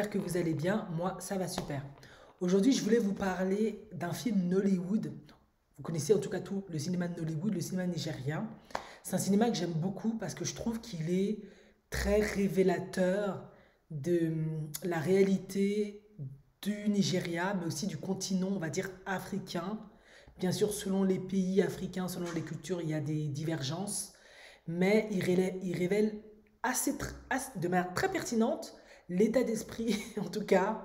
j'espère que vous allez bien. Moi, ça va super. Aujourd'hui, je voulais vous parler d'un film Nollywood. Vous connaissez en tout cas tout le cinéma de Nollywood, le cinéma nigérien. C'est un cinéma que j'aime beaucoup parce que je trouve qu'il est très révélateur de la réalité du Nigeria, mais aussi du continent, on va dire, africain. Bien sûr, selon les pays africains, selon les cultures, il y a des divergences, mais il révèle de manière très pertinente l'état d'esprit, en tout cas,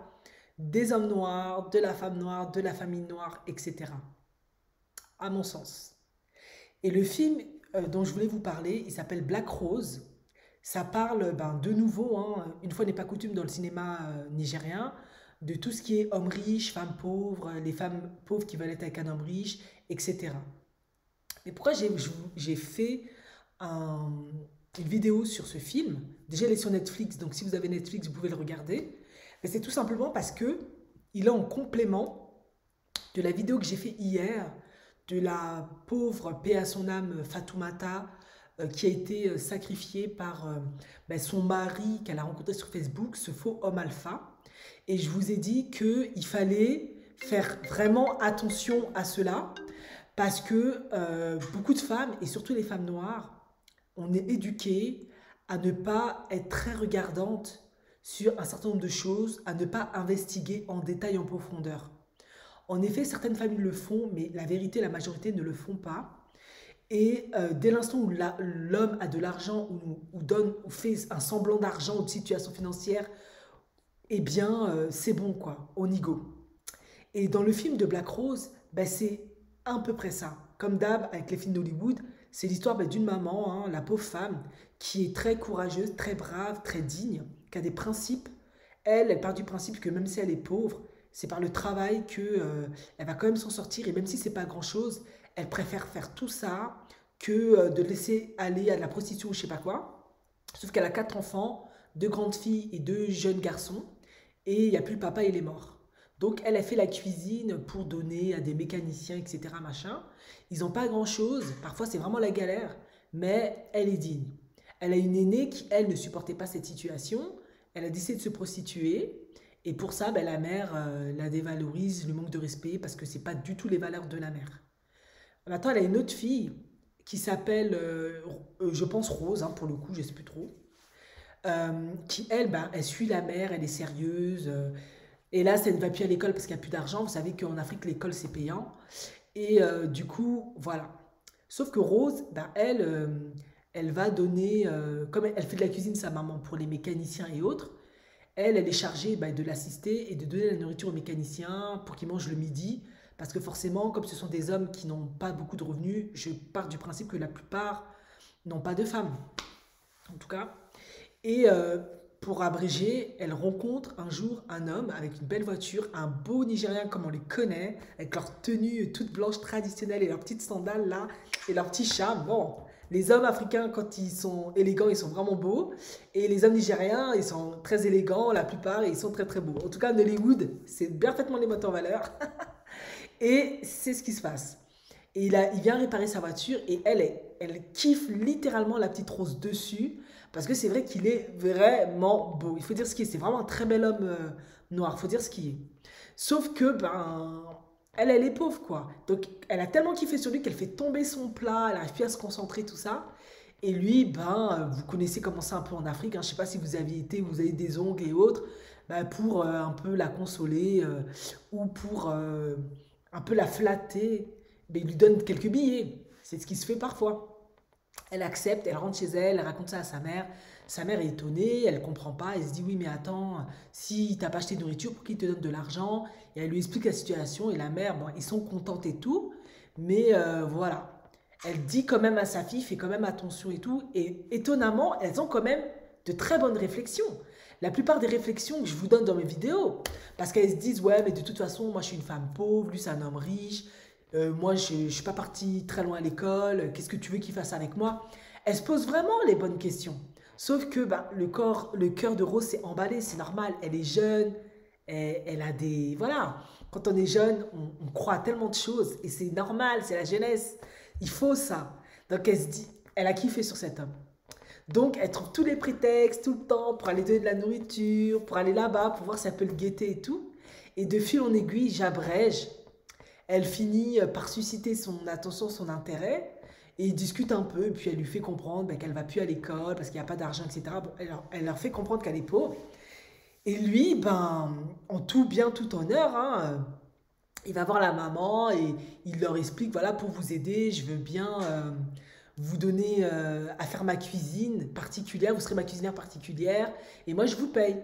des hommes noirs, de la femme noire, de la famille noire, etc. À mon sens. Et le film dont je voulais vous parler, il s'appelle Black Rose. Ça parle de nouveau, hein, une fois n'est pas coutume dans le cinéma nigérien, de tout ce qui est hommes riches, femmes pauvres, les femmes pauvres qui veulent être avec un homme riche, etc. Mais pourquoi j'ai fait un- une vidéo sur ce film? Déjà, il est sur Netflix, donc si vous avez Netflix, vous pouvez le regarder. Mais c'est tout simplement parce que il est en complément de la vidéo que j'ai fait hier de la pauvre, paix à son âme, Fatoumata, qui a été sacrifiée par son mari qu'elle a rencontré sur Facebook, ce faux homme alpha. Et je vous ai dit qu'il fallait faire vraiment attention à cela parce que beaucoup de femmes, et surtout les femmes noires, on est éduquées à ne pas être très regardantes sur un certain nombre de choses, à ne pas investiguer en détail, en profondeur. En effet, certaines familles le font, mais la vérité, la majorité ne le font pas. Et dès l'instant où l'homme a de l'argent ou donne ou fait un semblant d'argent ou de situation financière, eh bien, c'est bon, quoi, on y go. Et dans le film de Black Rose, c'est à peu près ça. Comme d'hab, avec les films d'Hollywood, c'est l'histoire d'une maman, hein, la pauvre femme, qui est très courageuse, très brave, très digne, qui a des principes. Elle part du principe que même si elle est pauvre, c'est par le travail que elle va quand même s'en sortir. Et même si c'est pas grand-chose, elle préfère faire tout ça que de laisser aller à de la prostitution ou je sais pas quoi. Sauf qu'elle a quatre enfants, deux grandes filles et deux jeunes garçons. Et il n'y a plus le papa, il est mort. Donc elle a fait la cuisine pour donner à des mécaniciens, etc. Machin. Ils n'ont pas grand-chose. Parfois, c'est vraiment la galère. Mais elle est digne. Elle a une aînée qui, elle, ne supportait pas cette situation. Elle a décidé de se prostituer. Et pour ça, la mère la dévalorise, lui manque de respect parce que c'est pas du tout les valeurs de la mère. Maintenant, elle a une autre fille qui s'appelle, je pense Rose, hein, pour le coup, je ne sais plus trop. Qui, elle, elle suit la mère, elle est sérieuse. Et là, ça ne va plus à l'école parce qu'il n'y a plus d'argent. Vous savez qu'en Afrique, l'école, c'est payant. Et du coup, voilà. Sauf que Rose, elle, elle va donner, comme elle fait de la cuisine, sa maman, pour les mécaniciens et autres, elle est chargée de l'assister et de donner la nourriture aux mécaniciens pour qu'ils mangent le midi. Parce que forcément, comme ce sont des hommes qui n'ont pas beaucoup de revenus, je pars du principe que la plupart n'ont pas de femmes. En tout cas. Et pour abréger, elle rencontre un jour un homme avec une belle voiture, un beau Nigérien comme on les connaît, avec leur tenue toute blanche traditionnelle et leurs petites sandales là, et leurs petits chats. Bon, les hommes africains, quand ils sont élégants, ils sont vraiment beaux. Et les hommes nigériens, ils sont très élégants, la plupart, et ils sont très très beaux. En tout cas, Nollywood, c'est parfaitement les mots en valeur. Et c'est ce qui se passe. Et il vient réparer sa voiture et elle kiffe littéralement la petite rose dessus parce que c'est vrai qu'il est vraiment beau. Il faut dire ce qui est. C'est vraiment un très bel homme noir. Il faut dire ce qui est. Sauf que, elle est pauvre, quoi. Donc, elle a tellement kiffé sur lui qu'elle fait tomber son plat, elle n'arrive plus à se concentrer, tout ça. Et lui, vous connaissez comment c'est un peu en Afrique, hein. Je ne sais pas si vous aviez été, vous avez des ongles et autres, pour un peu la consoler ou pour un peu la flatter, il lui donne quelques billets. C'est ce qui se fait parfois. Elle accepte, elle rentre chez elle, elle raconte ça à sa mère. Sa mère est étonnée, elle comprend pas, elle se dit oui mais attends, si t'as pas acheté de nourriture, pour qu'il te donne de l'argent? Et elle lui explique la situation et la mère, bon, ils sont contents et tout, mais voilà. Elle dit quand même à sa fille, fait quand même attention et tout, et étonnamment, elles ont quand même de très bonnes réflexions. La plupart des réflexions que je vous donne dans mes vidéos, parce qu'elles se disent ouais mais de toute façon moi je suis une femme pauvre, lui c'est un homme riche, moi, je ne suis pas partie très loin à l'école. Qu'est-ce que tu veux qu'il fasse avec moi? Elle se pose vraiment les bonnes questions. Sauf que le cœur de Rose s'est emballé, c'est normal. Elle est jeune, elle a des... Voilà, quand on est jeune, on croit à tellement de choses. Et c'est normal, c'est la jeunesse. Il faut ça. Donc elle se dit, elle a kiffé sur cet homme. Donc, elle trouve tous les prétextes, tout le temps, pour aller donner de la nourriture, pour aller là-bas, pour voir si elle peut le guetter et tout. Et de fil en aiguille, j'abrège. Elle finit par susciter son attention, son intérêt. Et ils discutent un peu, et puis elle lui fait comprendre qu'elle va plus à l'école parce qu'il n'y a pas d'argent, etc. Bon, elle leur fait comprendre qu'elle est pauvre. Et lui, en tout bien, tout honneur, hein, il va voir la maman et il leur explique, voilà, pour vous aider, je veux bien vous donner à faire ma cuisine particulière, vous serez ma cuisinière particulière, et moi je vous paye.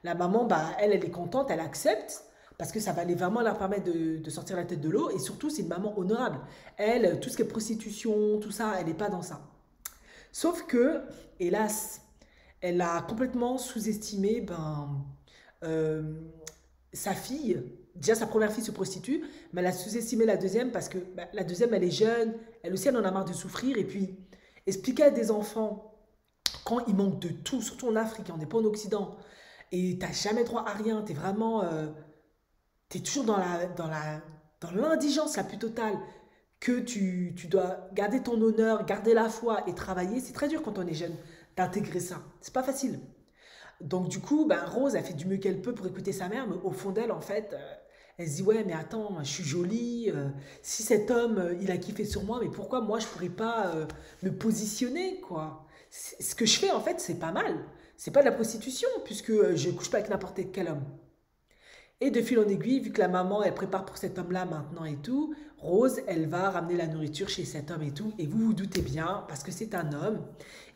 La maman, elle est contente, elle accepte, parce que ça va aller vraiment leur permettre de sortir la tête de l'eau, et surtout c'est une maman honorable. Elle, tout ce qui est prostitution, tout ça, elle n'est pas dans ça. Sauf que, hélas, elle a complètement sous-estimé euh, sa fille. Déjà, sa première fille se prostitue, mais elle a sous-estimé la deuxième parce que la deuxième, elle est jeune, elle aussi, elle en a marre de souffrir. Et puis, expliquer à des enfants, quand ils manquent de tout, surtout en Afrique, on n'est pas en Occident, et t'as jamais droit à rien, t'es vraiment, t'es toujours dans l'indigence la plus totale, que tu dois garder ton honneur, garder la foi et travailler. C'est très dur quand on est jeune d'intégrer ça. C'est pas facile. Donc du coup, Rose, elle fait du mieux qu'elle peut pour écouter sa mère, mais au fond d'elle, en fait, elle se dit, ouais, mais attends, je suis jolie, si cet homme, il a kiffé sur moi, mais pourquoi moi, je pourrais pas me positionner, quoi? Ce que je fais, en fait, c'est pas mal. C'est pas de la prostitution, puisque je couche pas avec n'importe quel homme. Et de fil en aiguille, vu que la maman, elle prépare pour cet homme-là maintenant et tout, Rose, elle va ramener la nourriture chez cet homme et tout. Et vous vous doutez bien, parce que c'est un homme,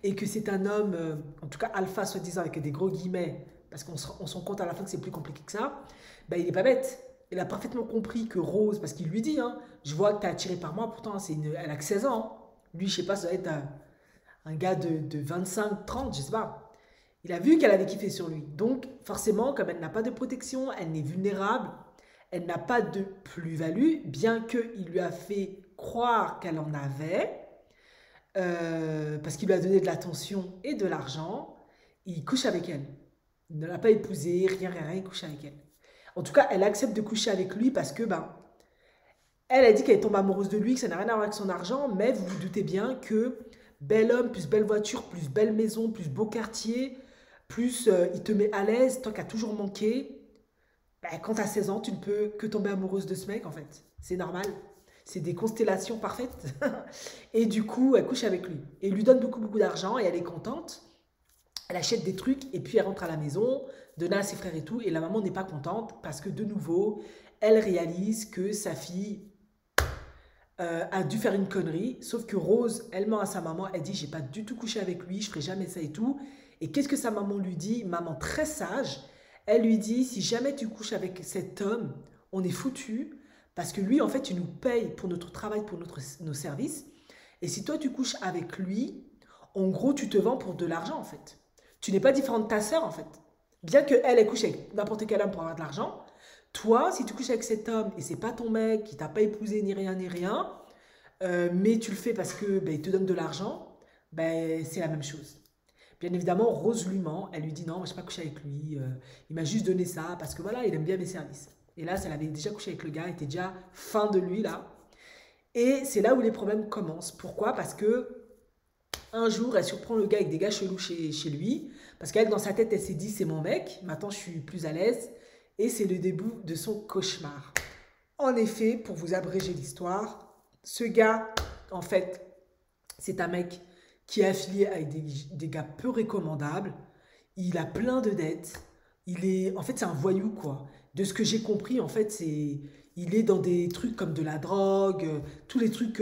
et que c'est un homme, en tout cas alpha, soi-disant, avec des gros guillemets, parce qu'on se rend compte à la fin que c'est plus compliqué que ça, il est pas bête. Il a parfaitement compris que Rose, parce qu'il lui dit, hein, je vois que tu es attiré par moi, pourtant elle a que 16 ans. Hein. Lui, je sais pas, ça doit être un gars de 25, 30, je sais pas. Il a vu qu'elle avait kiffé sur lui. Donc, forcément, comme elle n'a pas de protection, elle est vulnérable, elle n'a pas de plus-value, bien qu'il lui a fait croire qu'elle en avait, parce qu'il lui a donné de l'attention et de l'argent, il couche avec elle. Il ne l'a pas épousée, rien, rien, rien, il couche avec elle. En tout cas, elle accepte de coucher avec lui parce que, elle a dit qu'elle tombe amoureuse de lui, que ça n'a rien à voir avec son argent, mais vous vous doutez bien que bel homme, plus belle voiture, plus belle maison, plus beau quartier, plus il te met à l'aise, toi qui as toujours manqué, quand tu as 16 ans, tu ne peux que tomber amoureuse de ce mec en fait. C'est normal. C'est des constellations parfaites. Et du coup, elle couche avec lui. Et il lui donne beaucoup, beaucoup d'argent et elle est contente. Elle achète des trucs et puis elle rentre à la maison, donne à ses frères et tout. Et la maman n'est pas contente parce que de nouveau, elle réalise que sa fille a dû faire une connerie, sauf que Rose, elle ment à sa maman, elle dit j'ai pas du tout couché avec lui, je ferai jamais ça et tout. Et qu'est-ce que sa maman lui dit? Maman très sage, elle lui dit si jamais tu couches avec cet homme, on est foutu, parce que lui en fait il nous paye pour notre travail, pour nos services. Et si toi tu couches avec lui, en gros tu te vends pour de l'argent en fait. Tu n'es pas différent de ta sœur en fait. Bien que elle couche avec n'importe quel homme pour avoir de l'argent, toi, si tu couches avec cet homme et c'est pas ton mec, qui t'a pas épousé ni rien, mais tu le fais parce que il te donne de l'argent, c'est la même chose. Bien évidemment, Rose lui ment, elle lui dit non, moi je n'ai pas couché avec lui, il m'a juste donné ça parce que voilà, il aime bien mes services. Et là, elle avait déjà couché avec le gars, elle était déjà fin de lui là. Et c'est là où les problèmes commencent. Pourquoi? Parce que un jour, elle surprend le gars avec des gars chelous chez lui, parce qu'elle, dans sa tête, elle s'est dit c'est mon mec, maintenant je suis plus à l'aise, et c'est le début de son cauchemar. En effet, pour vous abréger l'histoire, ce gars, en fait, c'est un mec qui est affilié avec des gars peu recommandables. Il a plein de dettes. En fait, c'est un voyou, quoi. De ce que j'ai compris, en fait, il est dans des trucs comme de la drogue, tous les trucs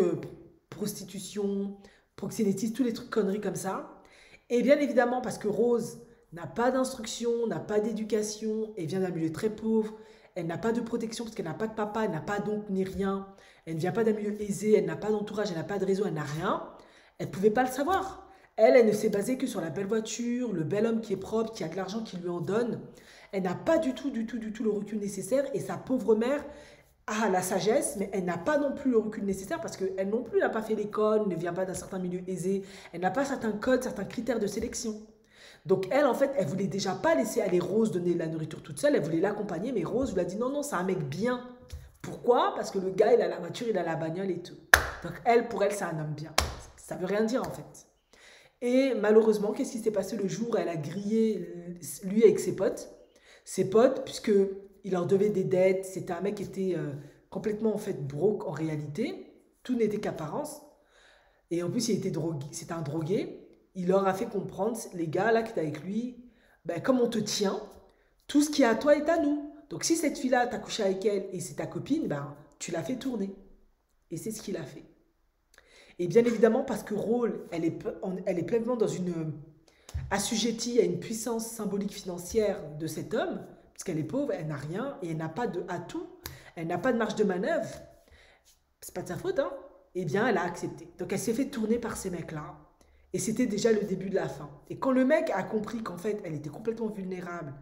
prostitution, proxénétisme, tous les trucs conneries comme ça. Et bien évidemment, parce que Rose n'a pas d'instruction, n'a pas d'éducation, et vient d'un milieu très pauvre, elle n'a pas de protection parce qu'elle n'a pas de papa, elle n'a pas d'oncle ni rien, elle ne vient pas d'un milieu aisé, elle n'a pas d'entourage, elle n'a pas de réseau, elle n'a rien, elle ne pouvait pas le savoir. Elle ne s'est basée que sur la belle voiture, le bel homme qui est propre, qui a de l'argent, qui lui en donne. Elle n'a pas du tout, du tout, du tout le recul nécessaire et sa pauvre mère a la sagesse, mais elle n'a pas non plus le recul nécessaire parce qu'elle non plus n'a pas fait l'école, ne vient pas d'un certain milieu aisé, elle n'a pas certains codes, certains critères de sélection. Donc elle, en fait, elle voulait déjà pas laisser aller Rose donner de la nourriture toute seule, elle voulait l'accompagner, mais Rose lui a dit non, non, c'est un mec bien. Pourquoi? Parce que le gars, il a la voiture, il a la bagnole et tout. Donc elle, pour elle, c'est un homme bien. Ça veut rien dire en fait. Et malheureusement, qu'est-ce qui s'est passé le jour où elle a grillé lui avec ses potes? Ses potes, puisque il leur devait des dettes, c'était un mec qui était complètement en fait broke en réalité, tout n'était qu'apparence. Et en plus, il était drogué, c'était un drogué. Il leur a fait comprendre, les gars là qui étaient avec lui, ben, comme on te tient, tout ce qui est à toi est à nous. Donc si cette fille-là, t'as couché avec elle et c'est ta copine, ben, tu l'as fait tourner. Et c'est ce qu'il a fait. Et bien évidemment, parce que Rôle, elle est pleinement dans une assujettie à une puissance symbolique financière de cet homme, parce qu'elle est pauvre, elle n'a rien et elle n'a pas de atout, elle n'a pas de marge de manœuvre, c'est pas de sa faute, hein, eh bien elle a accepté. Donc elle s'est fait tourner par ces mecs-là. Et c'était déjà le début de la fin. Et quand le mec a compris qu'en fait elle était complètement vulnérable,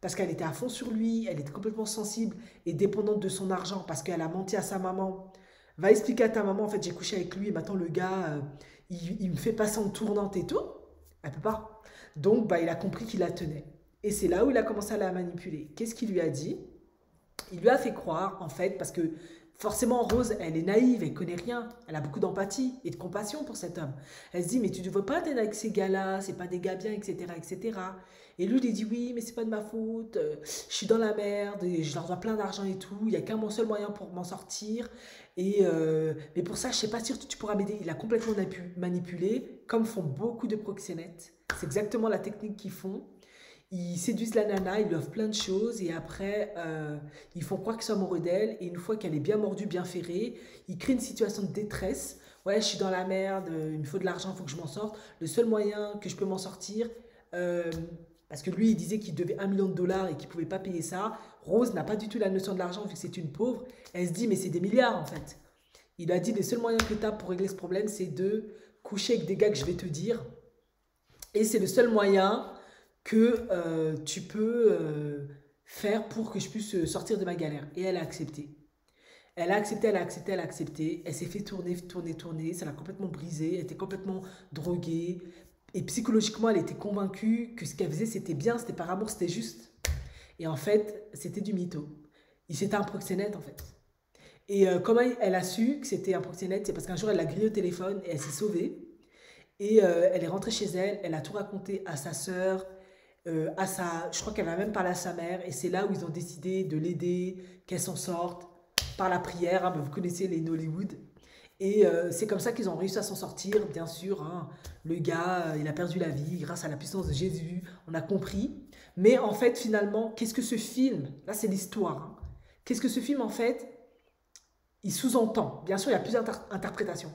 parce qu'elle était à fond sur lui, elle était complètement sensible et dépendante de son argent, parce qu'elle a menti à sa maman, va expliquer à ta maman, en fait j'ai couché avec lui et maintenant le gars, il me fait passer en tournante et tout, elle peut pas. Donc bah, il a compris qu'il la tenait. Et c'est là où il a commencé à la manipuler. Qu'est-ce qu'il lui a dit? Il lui a fait croire, en fait, parce que forcément, Rose, elle est naïve, elle connaît rien. Elle a beaucoup d'empathie et de compassion pour cet homme. Elle se dit, mais tu ne veux pas t'aider avec ces gars-là, c'est pas des gars bien, etc., etc. Et lui, il dit, oui, mais c'est pas de ma faute, je suis dans la merde, et je leur dois plein d'argent et tout, il n'y a qu'un mon seul moyen pour m'en sortir. Mais pour ça, je sais pas si tu pourras m'aider. Il a complètement manipulé, comme font beaucoup de proxénètes. C'est exactement la technique qu'ils font. Ils séduisent la nana, ils lui offrent plein de choses et après, ils font croire qu'ils sont amoureux d'elle. Et une fois qu'elle est bien mordue, bien ferrée, ils créent une situation de détresse. Ouais, je suis dans la merde, il me faut de l'argent, il faut que je m'en sorte. Le seul moyen que je peux m'en sortir, euh, parce que lui, il disait qu'il devait 1 million de dollars et qu'il ne pouvait pas payer ça. Rose n'a pas du tout la notion de l'argent vu que c'est une pauvre. Elle se dit, mais c'est des milliards en fait. Il a dit, le seul moyen que tu as pour régler ce problème, c'est de coucher avec des gars que je vais te dire. Et c'est le seul moyen que tu peux faire pour que je puisse sortir de ma galère. Et elle a accepté. Elle a accepté, elle a accepté, elle a accepté. Elle s'est fait tourner, tourner, tourner. Ça l'a complètement brisée. Elle était complètement droguée. Et psychologiquement, elle était convaincue que ce qu'elle faisait, c'était bien, c'était par amour, c'était juste. Et en fait, c'était du mytho. C'était un proxénète, en fait. Et comment elle a su que c'était un proxénète? C'est parce qu'un jour, elle l'a grillé au téléphone et elle s'est sauvée. Et elle est rentrée chez elle, elle a tout raconté à sa sœur, je crois qu'elle a même parlé à sa mère, et c'est là où ils ont décidé de l'aider, qu'elle s'en sorte, par la prière, hein, mais vous connaissez les Nollywood. Et c'est comme ça qu'ils ont réussi à s'en sortir, bien sûr, hein. Le gars, il a perdu la vie grâce à la puissance de Jésus, on a compris. Mais en fait, finalement, qu'est-ce que ce film, là c'est l'histoire, hein. Qu'est-ce que ce film, en fait, il sous-entend? Bien sûr, il y a plusieurs interprétations.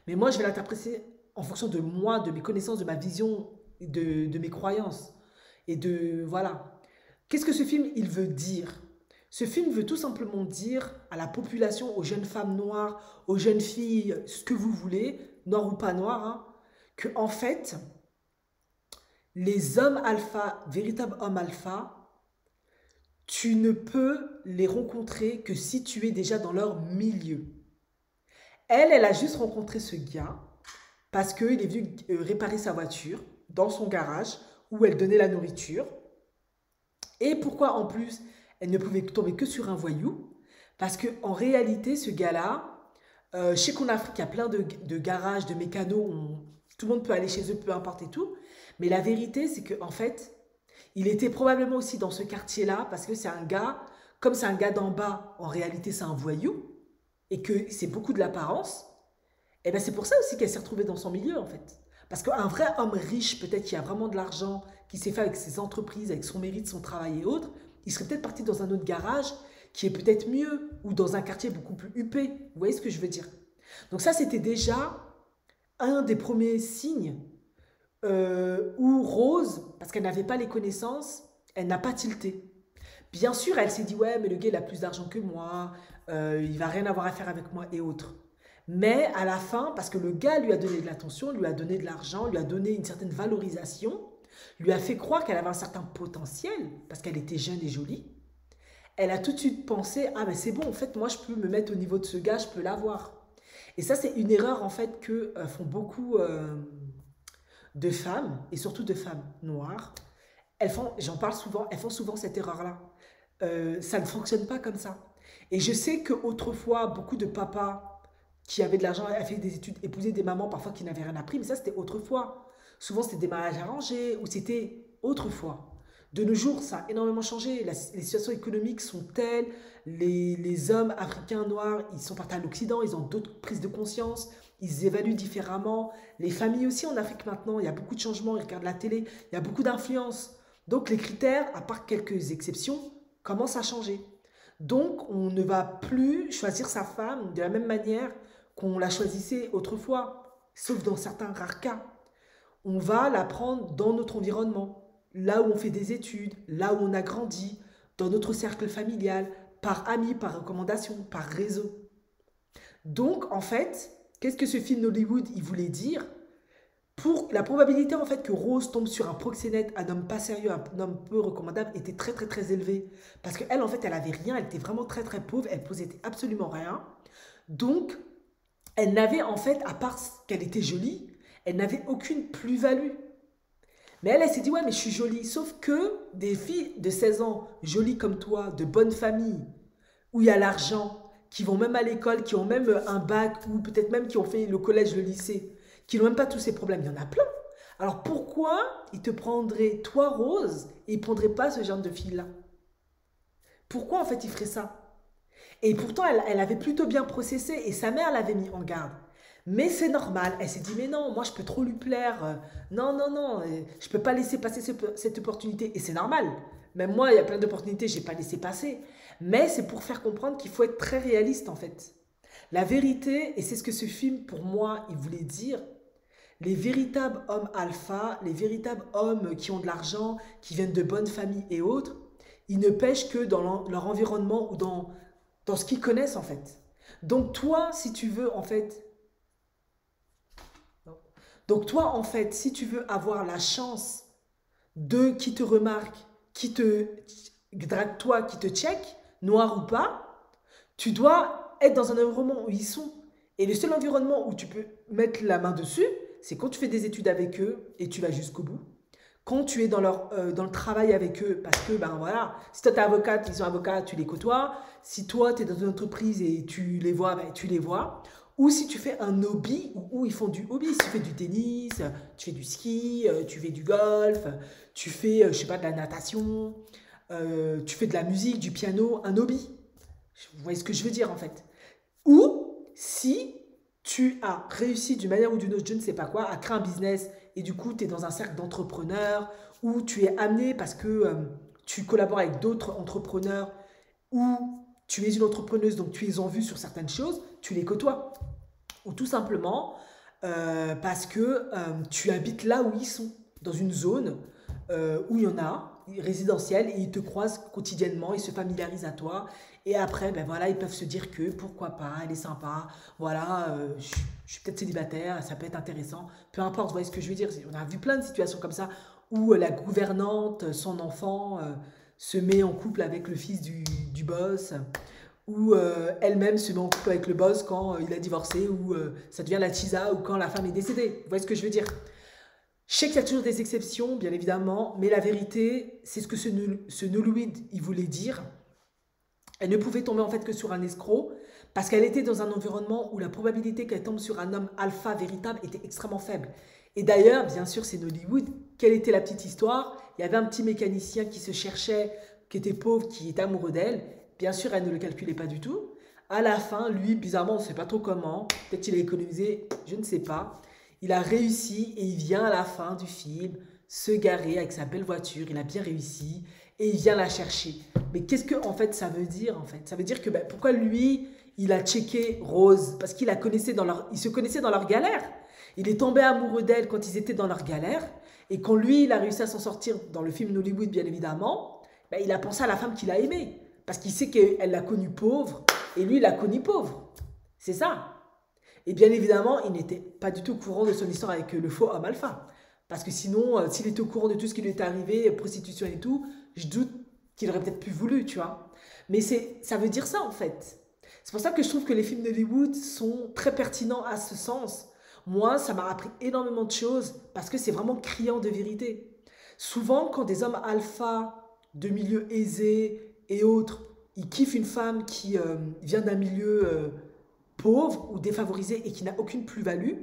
Mais moi, je vais l'interpréter en fonction de moi, de mes connaissances, de ma vision, de mes croyances. Et de... Voilà. Qu'est-ce que ce film, il veut dire? Ce film veut tout simplement dire à la population, aux jeunes femmes noires, aux jeunes filles, ce que vous voulez, noires ou pas noires, hein, que en fait, les hommes alpha, véritables hommes alpha, tu ne peux les rencontrer que si tu es déjà dans leur milieu. Elle a juste rencontré ce gars parce qu'il est venu réparer sa voiture dans son garage où elle donnait la nourriture. Et pourquoi en plus elle ne pouvait tomber que sur un voyou? Parce qu'en réalité, ce gars-là, je sais qu'en Afrique, il y a plein de garages, de mécanos, tout le monde peut aller chez eux, peu importe et tout. Mais la vérité, c'est qu'en fait, il était probablement aussi dans ce quartier-là parce que c'est un gars, comme c'est un gars d'en bas, en réalité c'est un voyou et que c'est beaucoup de l'apparence. Et bien c'est pour ça aussi qu'elle s'est retrouvée dans son milieu en fait. Parce qu'un vrai homme riche, peut-être qui a vraiment de l'argent, qui s'est fait avec ses entreprises, avec son mérite, son travail et autres, il serait peut-être parti dans un autre garage qui est peut-être mieux ou dans un quartier beaucoup plus huppé. Vous voyez ce que je veux dire? Donc ça, c'était déjà un des premiers signes où Rose, parce qu'elle n'avait pas les connaissances, elle n'a pas tilté. Bien sûr, elle s'est dit, ouais, mais le gars, il a plus d'argent que moi, il va rien avoir à faire avec moi et autres. Mais à la fin, parce que le gars lui a donné de l'attention, lui a donné de l'argent, lui a donné une certaine valorisation, lui a fait croire qu'elle avait un certain potentiel, parce qu'elle était jeune et jolie, elle a tout de suite pensé, ah ben c'est bon, en fait, moi je peux me mettre au niveau de ce gars, je peux l'avoir. Et ça, c'est une erreur en fait que font beaucoup de femmes, et surtout de femmes noires. J'en parle souvent, elles font souvent cette erreur-là. Ça ne fonctionne pas comme ça. Et je sais qu'autrefois, beaucoup de papas qui avait de l'argent, a fait des études, épouser des mamans parfois qui n'avaient rien appris, mais ça c'était autrefois. Souvent c'était des mariages arrangés ou c'était autrefois. De nos jours, ça a énormément changé. Les situations économiques sont telles, les hommes africains noirs, ils sont partis à l'Occident, ils ont d'autres prises de conscience, ils évaluent différemment. Les familles aussi en Afrique maintenant, il y a beaucoup de changements, ils regardent la télé, il y a beaucoup d'influence. Donc les critères, à part quelques exceptions, commencent à changer. Donc on ne va plus choisir sa femme de la même manière qu'on la choisissait autrefois, sauf dans certains rares cas. On va la prendre dans notre environnement, là où on fait des études, là où on a grandi, dans notre cercle familial, par amis, par recommandation, par réseau. Donc, en fait, qu'est-ce que ce film d'Hollywood, il voulait dire? Pour la probabilité en fait que Rose tombe sur un proxénète, un homme pas sérieux, un homme peu recommandable, était très très très élevée. Parce qu'elle en fait, elle avait rien, elle était vraiment très très pauvre, elle possédait absolument rien. Donc, elle n'avait en fait, à part qu'elle était jolie, elle n'avait aucune plus-value. Mais elle s'est dit, ouais, mais je suis jolie. Sauf que des filles de 16 ans, jolies comme toi, de bonne famille, où il y a l'argent, qui vont même à l'école, qui ont même un bac, ou peut-être même qui ont fait le collège, le lycée, qui n'ont même pas tous ces problèmes, il y en a plein. Alors pourquoi il te prendrait, toi, Rose, et il ne prendrait pas ce genre de fille-là? Pourquoi en fait il ferait ça? Et pourtant, elle avait plutôt bien processé et sa mère l'avait mis en garde. Mais c'est normal. Elle s'est dit, mais non, moi je peux trop lui plaire. Non, non, non, je peux pas laisser passer cette opportunité. Et c'est normal. Même moi, il y a plein d'opportunités, je n'ai pas laissé passer. Mais c'est pour faire comprendre qu'il faut être très réaliste en fait. La vérité, et c'est ce que ce film pour moi, il voulait dire, les véritables hommes alpha, les véritables hommes qui ont de l'argent, qui viennent de bonnes familles et autres, ils ne pêchent que dans leur environnement ou dans ce qu'ils connaissent en fait. Donc toi, si tu veux en fait, donc toi en fait, si tu veux avoir la chance de qui te remarque, qui te drague toi, qui te check, noir ou pas, tu dois être dans un environnement où ils sont. Et le seul environnement où tu peux mettre la main dessus, c'est quand tu fais des études avec eux et tu vas jusqu'au bout. Quand tu es dans le travail avec eux, parce que, ben voilà, si toi tu es avocate, ils sont avocats, tu les côtoies. Si toi tu es dans une entreprise et tu les vois, ben, tu les vois. Ou si tu fais un hobby, où ils font du hobby, si tu fais du tennis, tu fais du ski, tu fais du golf, tu fais, je sais pas, de la natation, tu fais de la musique, du piano, un hobby. Vous voyez ce que je veux dire en fait. Ou si tu as réussi d'une manière ou d'une autre, je ne sais pas quoi, à créer un business et du coup tu es dans un cercle d'entrepreneurs ou tu es amené parce que tu collabores avec d'autres entrepreneurs ou tu es une entrepreneuse donc tu es en vue sur certaines choses, tu les côtoies. Ou tout simplement parce que tu habites là où ils sont, dans une zone où il y en a, résidentielle, et ils te croisent quotidiennement, ils se familiarisent à toi, et après, ben voilà, ils peuvent se dire que pourquoi pas, elle est sympa, voilà, je suis peut-être célibataire, ça peut être intéressant, peu importe, vous voyez ce que je veux dire, on a vu plein de situations comme ça, où la gouvernante, son enfant, se met en couple avec le fils du boss, ou elle-même se met en couple avec le boss quand il a divorcé, ou ça devient la chisa, ou quand la femme est décédée, vous voyez ce que je veux dire? Je sais qu'il y a toujours des exceptions, bien évidemment, mais la vérité, c'est ce que ce Nollywood, il voulait dire. Elle ne pouvait tomber en fait que sur un escroc, parce qu'elle était dans un environnement où la probabilité qu'elle tombe sur un homme alpha véritable était extrêmement faible. Et d'ailleurs, bien sûr, c'est Nollywood. Quelle était la petite histoire? Il y avait un petit mécanicien qui se cherchait, qui était pauvre, qui était amoureux d'elle. Bien sûr, elle ne le calculait pas du tout. À la fin, lui, bizarrement, on ne sait pas trop comment, peut-être qu'il a économisé, je ne sais pas. Il a réussi et il vient à la fin du film se garer avec sa belle voiture. Il a bien réussi et il vient la chercher. Mais qu'est-ce que en fait ça veut dire en fait? Ça veut dire que ben, pourquoi lui il a checké Rose? Parce qu'il il se connaissait dans leur galère. Il est tombé amoureux d'elle quand ils étaient dans leur galère. Et quand lui il a réussi à s'en sortir dans le film Nollywood bien évidemment, ben, il a pensé à la femme qu'il a aimée. Parce qu'il sait qu'elle l'a connu pauvre et lui il l'a connu pauvre. C'est ça. Et bien évidemment, il n'était pas du tout au courant de son histoire avec le faux homme alpha. Parce que sinon, s'il était au courant de tout ce qui lui était arrivé, prostitution et tout, je doute qu'il aurait peut-être plus voulu, tu vois. Mais ça veut dire ça en fait. C'est pour ça que je trouve que les films d'Hollywood sont très pertinents à ce sens. Moi, ça m'a appris énormément de choses parce que c'est vraiment criant de vérité. Souvent, quand des hommes alpha de milieux aisés et autres, ils kiffent une femme qui vient d'un milieu pauvre ou défavorisé et qui n'a aucune plus-value,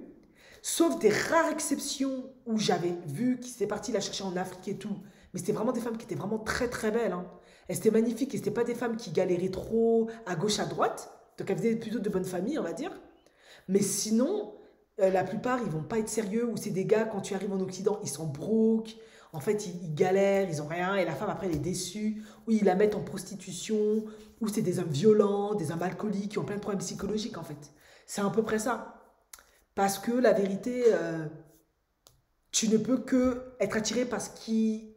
sauf des rares exceptions où j'avais vu qu'ils étaient partis la chercher en Afrique et tout. Mais c'était vraiment des femmes qui étaient vraiment très très belles, hein. Elles étaient magnifiques et c'était pas des femmes qui galéraient trop à gauche à droite. Donc elles faisaient plutôt de bonnes familles, on va dire. Mais sinon, la plupart, ils vont pas être sérieux. Ou c'est des gars, quand tu arrives en Occident, ils sont broke. En fait, ils galèrent, ils ont rien. Et la femme, après, elle est déçue. Ou ils la mettent en prostitution. Ou c'est des hommes violents, des hommes alcooliques qui ont plein de problèmes psychologiques, en fait. C'est à peu près ça. Parce que la vérité, tu ne peux que être attiré par ce qui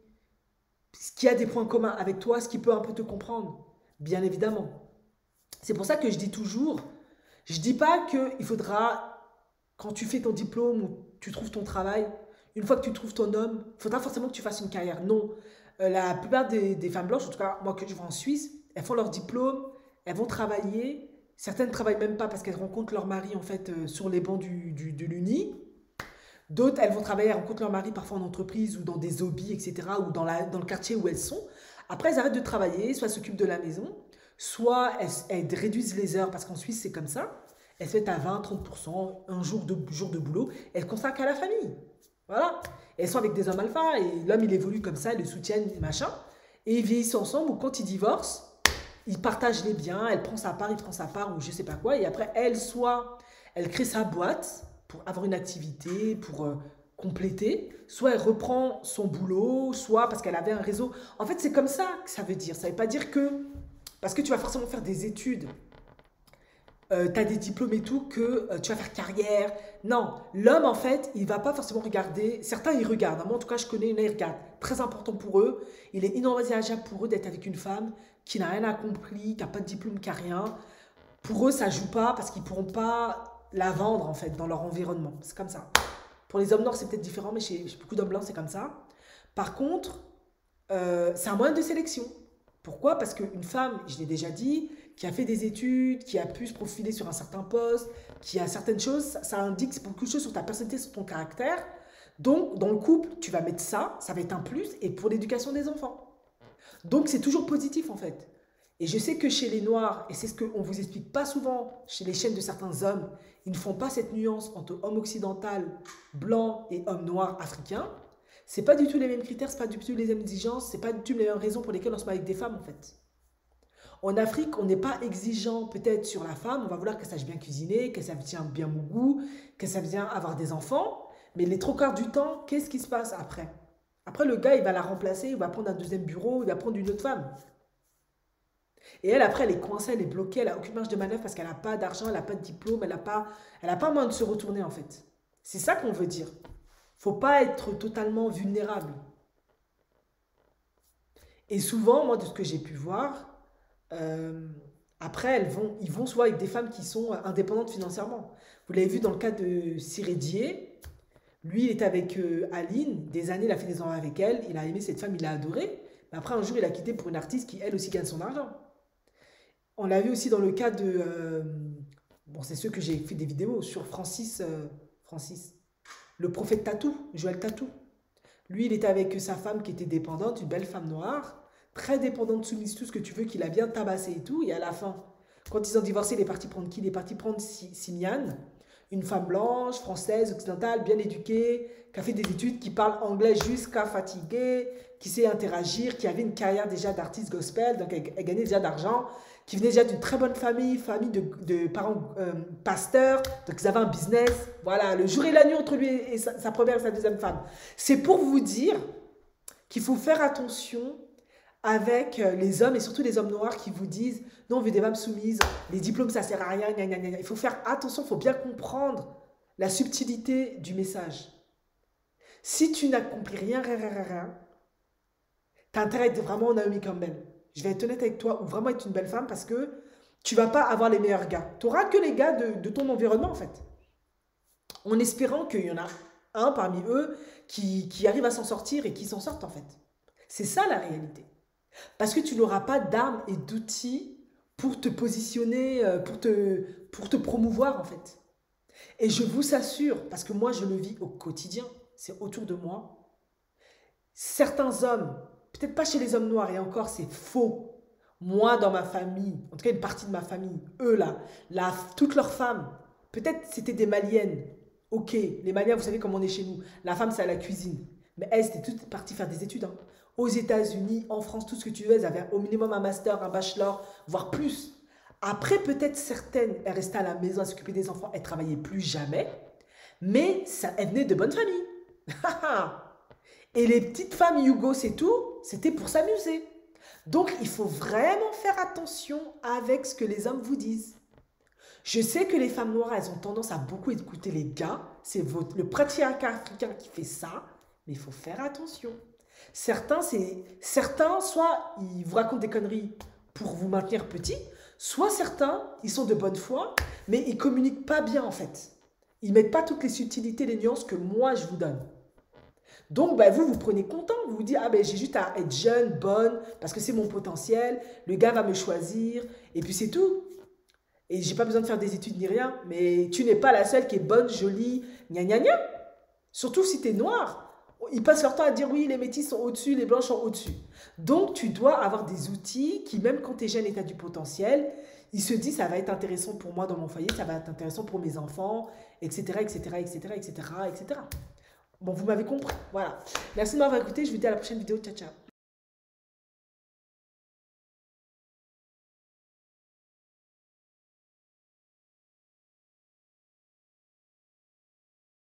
a des points communs avec toi, ce qui peut un peu te comprendre. Bien évidemment. C'est pour ça que je dis toujours, je dis pas qu'il faudra, quand tu fais ton diplôme ou tu trouves ton travail, une fois que tu trouves ton homme, il faudra forcément que tu fasses une carrière. Non. La plupart des femmes blanches, en tout cas moi que je vois en Suisse, elles font leur diplôme, elles vont travailler. Certaines ne travaillent même pas parce qu'elles rencontrent leur mari en fait sur les bancs de l'Uni. D'autres, elles vont travailler, elles rencontrent leur mari parfois en entreprise ou dans des hobbies, etc. ou dans le quartier où elles sont. Après, elles arrêtent de travailler, soit elles s'occupent de la maison, soit elles réduisent les heures parce qu'en Suisse, c'est comme ça. Elles se mettent à 20-30%, un jour de boulot. Elles consacrent à la famille. Voilà. Et elles sont avec des hommes alpha et l'homme, il évolue comme ça, ils le soutiennent, machin. Et ils vieillissent ensemble ou quand ils divorcent, ils partagent les biens, elle prend sa part, il prend sa part ou je sais pas quoi. Et après, elle crée sa boîte pour avoir une activité, pour compléter. Soit elle reprend son boulot, soit parce qu'elle avait un réseau. En fait, c'est comme ça que ça veut dire. Ça veut pas dire que, parce que tu vas forcément faire des études, tu as des diplômes et tout, que tu vas faire carrière. Non, l'homme, en fait, il va pas forcément regarder. Certains, ils regardent. Moi, en tout cas, je connais, ils regardent. Très important pour eux. Il est inenvisageable pour eux d'être avec une femme qui n'a rien accompli, qui n'a pas de diplôme, qui n'a rien. Pour eux, ça joue pas parce qu'ils pourront pas la vendre, en fait, dans leur environnement. C'est comme ça. Pour les hommes noirs, c'est peut-être différent, mais chez beaucoup d'hommes blancs, c'est comme ça. Par contre, c'est un moyen de sélection. Pourquoi? Parce qu'une femme, je l'ai déjà dit, qui a fait des études, qui a pu se profiler sur un certain poste, qui a certaines choses, ça indique beaucoup de choses sur ta personnalité, sur ton caractère. Donc, dans le couple, tu vas mettre ça, ça va être un plus, et pour l'éducation des enfants. Donc, c'est toujours positif en fait. Et je sais que chez les Noirs, et c'est ce qu'on ne vous explique pas souvent chez les chaînes de certains hommes, ils ne font pas cette nuance entre homme occidental, blanc et homme noir africain. C'est pas du tout les mêmes critères, c'est pas du tout les mêmes exigences, c'est pas du tout les mêmes raisons pour lesquelles on se met avec des femmes en fait. En Afrique, on n'est pas exigeant peut-être sur la femme, on va vouloir qu'elle sache bien cuisiner, qu'elle sache bien mon goût, qu'elle sache bien avoir des enfants, mais les trois quarts du temps, qu'est-ce qui se passe après? Après, le gars, il va la remplacer, il va prendre un deuxième bureau, il va prendre une autre femme. Et elle, après, elle est coincée, elle est bloquée, elle n'a aucune marge de manœuvre parce qu'elle n'a pas d'argent, elle n'a pas de diplôme, elle n'a pas moyen de se retourner en fait. C'est ça qu'on veut dire. Faut pas être totalement vulnérable. Et souvent, moi, de ce que j'ai pu voir, euh, après, ils vont soit avec des femmes qui sont indépendantes financièrement. Vous l'avez vu dans le cas de Sirédier. Lui, il était avec Aline. Des années, il a fait des enfants avec elle. Il a aimé cette femme, il l'a adorée. Mais après, un jour, il a quitté pour une artiste qui, elle aussi, gagne son argent. On l'a vu aussi dans le cas de... bon, c'est ceux que j'ai fait des vidéos sur Francis, le prophète Tatou, Joël Tatou. Lui, il était avec sa femme qui était dépendante, une belle femme noire, très dépendante, soumise, tout ce que tu veux, qu'il a bien tabassé et tout. Et à la fin, quand ils ont divorcé, il est parti prendre qui? Il est parti prendre Simiane, une femme blanche, française, occidentale, bien éduquée, qui a fait des études, qui parle anglais jusqu'à fatiguer, qui sait interagir, qui avait une carrière déjà d'artiste gospel, donc elle gagnait déjà d'argent, qui venait déjà d'une très bonne famille de parents pasteurs, donc ils avaient un business. Voilà, le jour et la nuit entre lui et sa première et sa deuxième femme. C'est pour vous dire qu'il faut faire attention avec les hommes et surtout les hommes noirs qui vous disent non, on veut des femmes soumises, les diplômes ça sert à rien, gna, gna, gna. Il faut faire attention, il faut bien comprendre la subtilité du message. Si tu n'accomplis rien, t'as intérêt à être vraiment Naomi Campbell. Je vais être honnête avec toi, ou vraiment être une belle femme parce que tu vas pas avoir les meilleurs gars. Tu n'auras que les gars de ton environnement en fait. En espérant qu'il y en a un parmi eux qui arrive à s'en sortir et qui s'en sortent en fait. C'est ça la réalité. Parce que tu n'auras pas d'armes et d'outils pour te positionner, pour te promouvoir en fait. Et je vous assure, parce que moi je le vis au quotidien, c'est autour de moi, certains hommes, peut-être pas chez les hommes noirs, et encore c'est faux, Moi, dans ma famille, en tout cas une partie de ma famille, eux là, toutes leurs femmes, peut-être c'était des Maliennes. Ok, les Maliens, vous savez comment on est chez nous. La femme, c'est à la cuisine. Mais elles, c'était toutes parties faire des études, hein. Aux États-Unis, en France, tout ce que tu veux, elles avaient au minimum un master, un bachelor, voire plus. Après, peut-être certaines, elles restaient à la maison à s'occuper des enfants, elles travaillaient plus jamais. Mais ça, elles venaient de bonnes familles. Et les petites femmes Yugo, c'est tout, c'était pour s'amuser. Donc, il faut vraiment faire attention avec ce que les hommes vous disent. Je sais que les femmes noires, elles ont tendance à beaucoup écouter les gars. C'est le patriarcat africain qui fait ça. Mais il faut faire attention. Certains, soit ils vous racontent des conneries pour vous maintenir petit, soit certains, ils sont de bonne foi, mais ils communiquent pas bien en fait. Ils mettent pas toutes les subtilités, les nuances que moi je vous donne. Donc, bah, vous prenez content, vous vous dites, ah ben j'ai juste à être jeune, bonne, parce que c'est mon potentiel, le gars va me choisir, et puis c'est tout. Et j'ai pas besoin de faire des études ni rien, mais tu n'es pas la seule qui est bonne, jolie, gna gna gna. Surtout si tu es noir. Ils passent leur temps à dire oui, les métis sont au-dessus, les blancs sont au-dessus. Donc, tu dois avoir des outils qui, même quand tu es jeune et tu as du potentiel, ils se disent ça va être intéressant pour moi dans mon foyer, ça va être intéressant pour mes enfants, etc., etc., etc., etc., etc. Bon, vous m'avez compris. Voilà. Merci de m'avoir écouté. Je vous dis à la prochaine vidéo. Ciao, ciao.